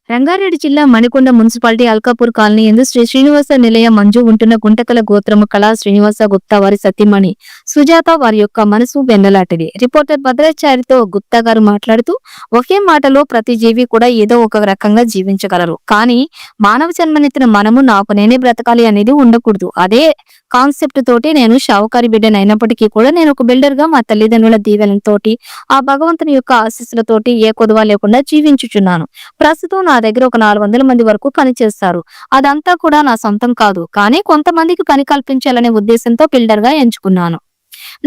రంగారెడ్డి జిల్లా Manikonda municipality Alkapur colony ఎందు శ్రీ శ్రీనివాస నిలయ మంజు ఉంటున్న గుంటకల గోత్రము కళా శ్రీనివాస గుప్తా వారి సతీమణి సుజాత వారి యొక్క మనసు వెన్నలాంటిది. రిపోర్టర్ భద్రాచారితో గుప్తా గారు మాట్లాడుతూ, ఒకే మాటలో ప్రతి జీవి కూడా ఏదో ఒక రకంగా జీవించగలరు, కానీ మానవ జన్మనెత్తిన మనము నాకు నేనే బ్రతకాలి అనేది ఉండకూడదు. అదే కాన్సెప్ట్ తోటి నేను షావుకారి బిడ్డనైనప్పటికీ కూడా నేను ఒక బిల్డర్ గా మా తల్లిదండ్రుల దీవెనతోటి ఆ భగవంతుని యొక్క ఆశీస్సులతోటి ఏ కొదవ లేకుండా జీవించుచున్నాను. ప్రస్తుతం నా దగ్గర ఒక 400 మంది వరకు పనిచేస్తారు. అదంతా కూడా నా సొంతం కాదు, కానీ కొంతమందికి పని కల్పించాలనే ఉద్దేశంతో బిల్డర్ గా ఎంచుకున్నాను.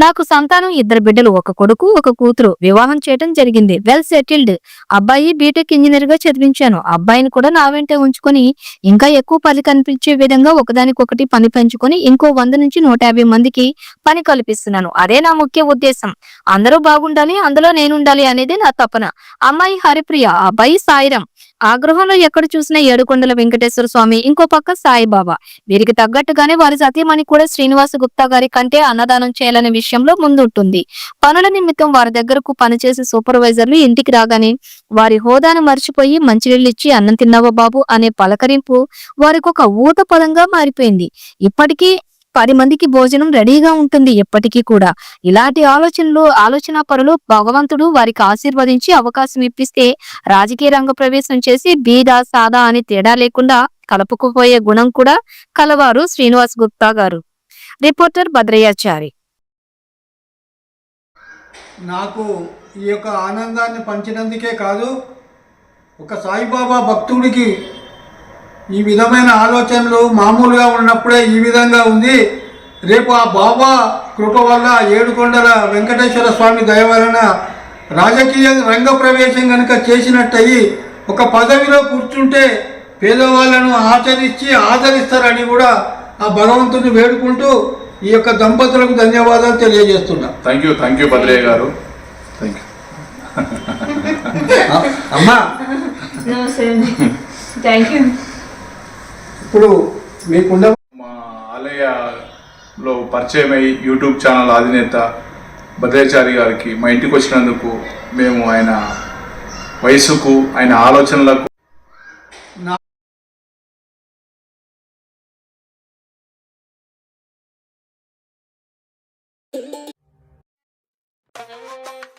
నాకు సంతానం 2 బిడ్డలు, ఒక కొడుకు ఒక కూతురు. వివాహం చేయడం జరిగింది. Well settled. అబ్బాయి బీటెక్ ఇంజనీర్ గా చదివించాను. అబ్బాయిని కూడా నా వెంటే ఉంచుకొని ఇంకా ఎక్కువ పని కనిపించే విధంగా ఒకదానికొకటి పని పెంచుకొని ఇంకో 100 నుంచి 150 మందికి పని కల్పిస్తున్నాను. అదే నా ముఖ్య ఉద్దేశం. అందరూ బాగుండాలి, అందులో నేనుండాలి అనేది నా తపన. అమ్మాయి హరిప్రియ, అబ్బాయి సాయిరాం. ఆ గృహంలో ఎక్కడ చూసినా ఏడుకొండల వెంకటేశ్వర స్వామి, ఇంకో పక్క సాయిబాబా. వీరికి తగ్గట్టుగానే వారి సతీమణి కూడా శ్రీనివాస గుప్తా గారి కంటే అన్నదానం చేయాలనే విషయంలో ముందుంటుంది. పనుల నిమిత్తం వారి దగ్గరకు పనిచేసే సూపర్వైజర్లు ఇంటికి రాగానే వారి హోదాను మర్చిపోయి మంచినీళ్ళిచ్చి అన్నం తిన్నావా బాబు అనే పలకరింపు వారికి ఒక ఊత పదంగా మారిపోయింది. ఇప్పటికీ 10 మందికి భోజనం రెడీగా ఉంటుంది ఎప్పటికీ కూడా. ఇలాంటి ఆలోచన పరులు భగవంతుడు వారికి ఆశీర్వదించి అవకాశం ఇప్పిస్తే రాజకీయ రంగ ప్రవేశం చేసి బీద సాదా అని తేడా లేకుండా కలుపుకుపోయే గుణం కూడా కలవారు శ్రీనివాస్ గుప్తా గారు. రిపోర్టర్ భద్రయ్యాచారి. నాకు ఈ యొక్క ఆనందాన్ని పంచినందుకే కాదు, ఒక సాయిబాబా భక్తుడికి ఈ విధమైన ఆలోచనలు మామూలుగా ఉన్నప్పుడే ఈ విధంగా ఉంది. రేపు ఆ బాబా కృప వల్ల ఏడుకొండల వెంకటేశ్వర స్వామి దయ వలన రాజకీయ రంగ ప్రవేశం కనుక చేసినట్టయి ఒక పదవిలో కూర్చుంటే పేదవాళ్ళను ఆదరిస్తారని కూడా ఆ భగవంతుని వేడుకుంటూ ఈ యొక్క దంపతులకు ధన్యవాదాలు తెలియజేస్తున్నా. థ్యాంక్ యూ భద్రయ్య గారు. థ్యాంక్ యూ అమ్మా. ఇప్పుడు మీకున్న మా ఆలయలో పరిచయమై యూట్యూబ్ ఛానల్ అధినేత భద్రాచారి గారికి మా ఇంటికి వచ్చినందుకు మేము ఆయన వయసుకు ఆయన ఆలోచనలకు Thank you.